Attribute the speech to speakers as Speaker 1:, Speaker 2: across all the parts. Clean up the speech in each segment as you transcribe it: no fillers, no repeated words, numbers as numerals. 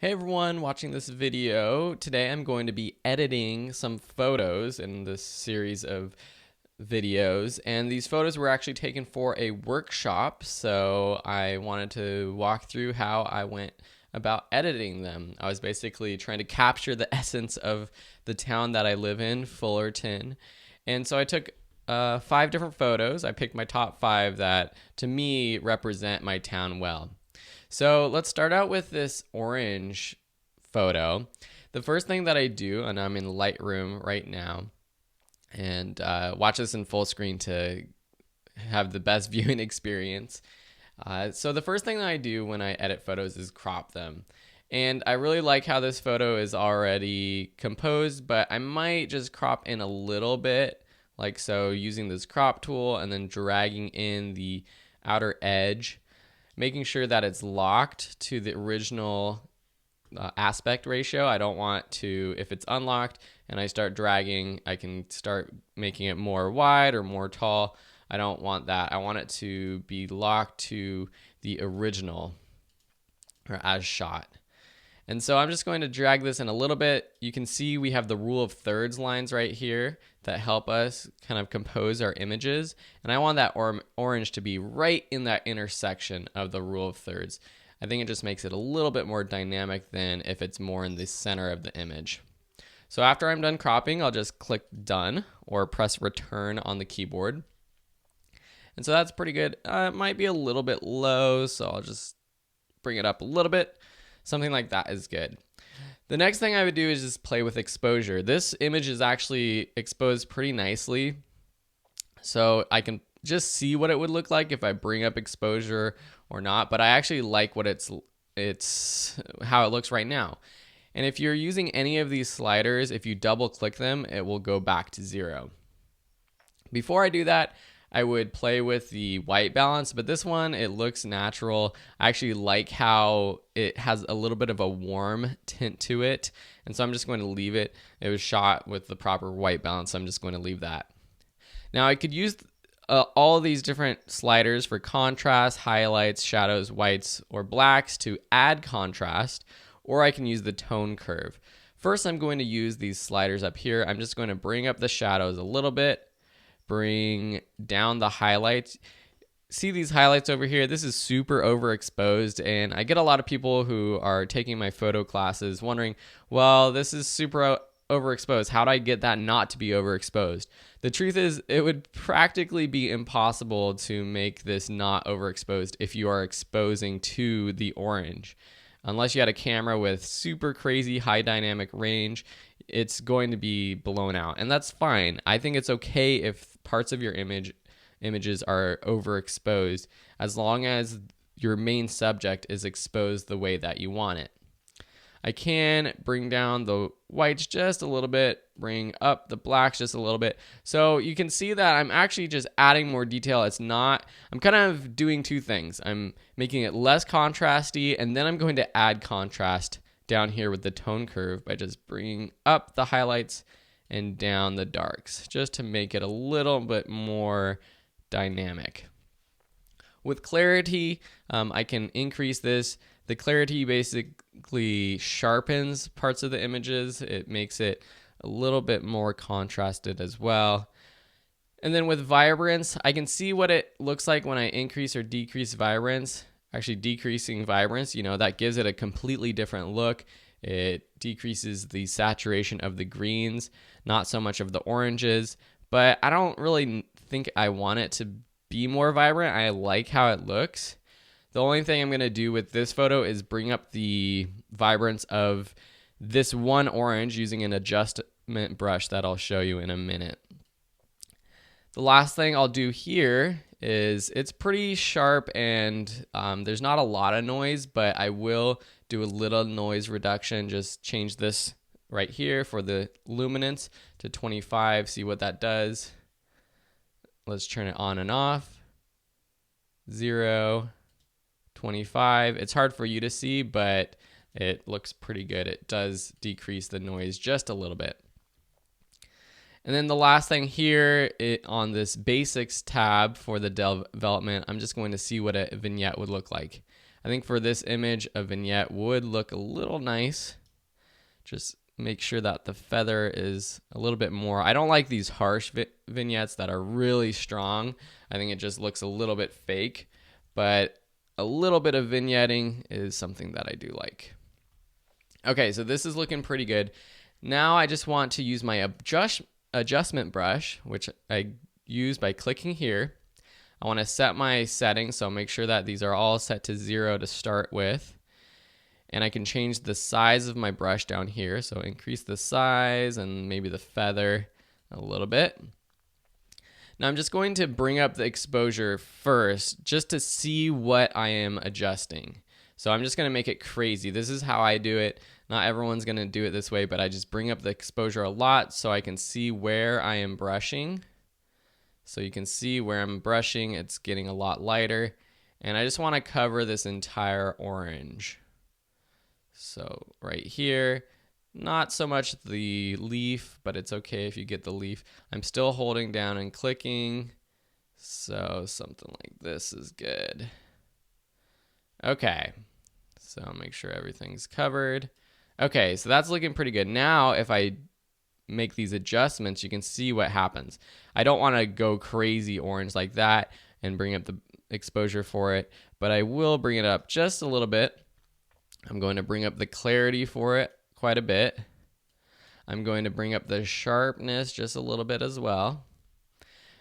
Speaker 1: Hey everyone watching this video. Today I'm going to be editing some photos in this series of videos, and these photos were actually taken for a workshop, so I wanted to walk through how I went about editing them. I was basically trying to capture the essence of the town that I live in, Fullerton, and so I took 5 different photos. I picked my top 5 that to me represent my town well. So let's start out with this orange photo. The first thing that I do, and I'm in Lightroom right now, and watch this in full screen to have the best viewing experience. So the first thing that I do when I edit photos is crop them. And I really like how this photo is already composed, but I might just crop in a little bit, like so, using this crop tool and then dragging in the outer edge, making sure that it's locked to the original aspect ratio. I don't want to, if it's unlocked and I start dragging, I can start making it more wide or more tall. I don't want that. I want it to be locked to the original or as shot. And so I'm just going to drag this in a little bit. You can see we have the rule of thirds lines right here that help us kind of compose our images. And I want that orange to be right in that intersection of the rule of thirds. I think it just makes it a little bit more dynamic than if it's more in the center of the image. So after I'm done cropping, I'll just click done or press return on the keyboard. And so that's pretty good. It might be a little bit low, so I'll just bring it up a little bit. Something like that is good. The next thing I would do is just play with exposure. This image is actually exposed pretty nicely, so I can just see what it would look like if I bring up exposure or not, but I actually like what it's how it looks right now. And if you're using any of these sliders, if you double click them, it will go back to 0. Before I do that, I would play with the white balance, but this one, it looks natural. I actually like how it has a little bit of a warm tint to it, and so I'm just going to leave it. It was shot with the proper white balance, so I'm just going to leave that. Now I could use all of these different sliders for contrast, highlights, shadows, whites, or blacks to add contrast, or I can use the tone curve. First, I'm going to use these sliders up here. I'm just going to bring up the shadows a little bit, bring down the highlights. See these highlights over here? This is super overexposed, and I get a lot of people who are taking my photo classes wondering, well, this is super overexposed. How do I get that not to be overexposed? The truth is, it would practically be impossible to make this not overexposed if you are exposing to the orange. Unless you had a camera with super crazy high dynamic range, it's going to be blown out, and that's fine. I think it's okay if parts of your images are overexposed, as long as your main subject is exposed the way that you want it. I can bring down the whites just a little bit, bring up the blacks just a little bit. So you can see that I'm actually just adding more detail. I'm kind of doing two things. I'm making it less contrasty, and then I'm going to add contrast down here with the tone curve by just bringing up the highlights and down the darks, just to make it a little bit more dynamic. With clarity, I can increase this. The clarity basically sharpens parts of the images. It makes it a little bit more contrasted as well. And then with vibrance, I can see what it looks like when I increase or decrease vibrance. Actually, decreasing vibrance, that gives it a completely different look. It decreases the saturation of the greens, not so much of the oranges, but I don't really think I want it to be more vibrant. I like how it looks. The only thing I'm going to do with this photo is bring up the vibrance of this one orange using an adjustment brush that I'll show you in a minute. The last thing I'll do here is it's pretty sharp, and there's not a lot of noise, but I will do a little noise reduction. Just change this right here for the luminance to 25. See what that does. Let's turn it on and off. 0, 25. It's hard for you to see, but it looks pretty good. It does decrease the noise just a little bit. And then the last thing here on this basics tab for the development, I'm just going to see what a vignette would look like. I think for this image, a vignette would look a little nice. Just make sure that the feather is a little bit more. I don't like these harsh vignettes that are really strong. I think it just looks a little bit fake, but a little bit of vignetting is something that I do like. Okay, so this is looking pretty good. Now I just want to use my adjustment brush, which I use by clicking here. I want to set my settings, so make sure that these are all set to 0 to start with. And I can change the size of my brush down here, so increase the size and maybe the feather a little bit. Now I'm just going to bring up the exposure first just to see what I am adjusting. So I'm just going to make it crazy. This is how I do it. Not everyone's going to do it this way, but I just bring up the exposure a lot so I can see where I am brushing. So you can see where I'm brushing, it's getting a lot lighter. And I just want to cover this entire orange. So right here, not so much the leaf, but it's okay if you get the leaf. I'm still holding down and clicking. So something like this is good. Okay, so make sure everything's covered. Okay, so that's looking pretty good. Now, if I make these adjustments, you can see what happens. I don't want to go crazy orange like that and bring up the exposure for it, but I will bring it up just a little bit. I'm going to bring up the clarity for it quite a bit. I'm going to bring up the sharpness just a little bit as well.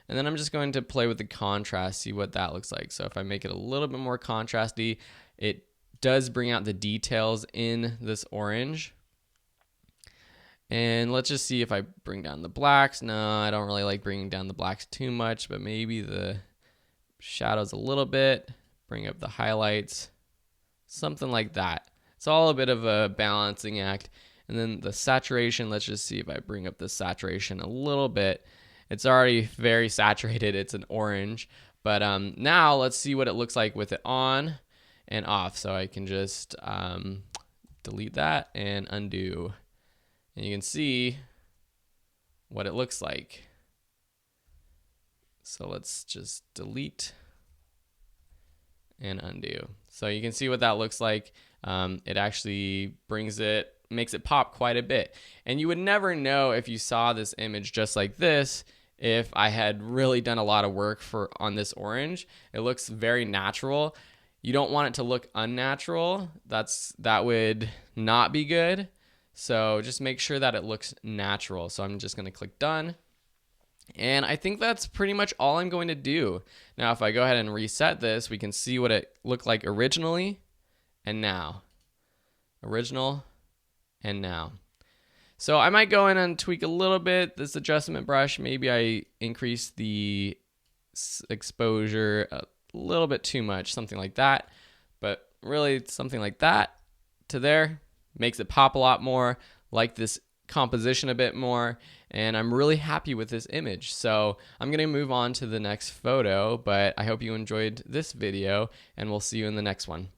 Speaker 1: And then I'm just going to play with the contrast, see what that looks like. So if I make it a little bit more contrasty, it does bring out the details in this orange. And let's just see if I bring down the blacks. No, I don't really like bringing down the blacks too much, but maybe the shadows a little bit, bring up the highlights, something like that. It's all a bit of a balancing act. And then the saturation, let's just see if I bring up the saturation a little bit. It's already very saturated, it's an orange. But now let's see what it looks like with it on and off. So I can just delete that and undo. And you can see what it looks like. So let's just delete and undo. So you can see what that looks like. It actually makes it pop quite a bit. And you would never know if you saw this image just like this if I had really done a lot of work on this orange. It looks very natural. You don't want it to look unnatural. That would not be good. So just make sure that it looks natural. So I'm just going to click done. And I think that's pretty much all I'm going to do. Now, if I go ahead and reset this, we can see what it looked like originally and now. Original and now. So I might go in and tweak a little bit this adjustment brush. Maybe I increase the exposure a little bit too much, something like that. But really something like that to there makes it pop a lot more, like this composition a bit more, and I'm really happy with this image. So I'm gonna move on to the next photo, but I hope you enjoyed this video, and we'll see you in the next one.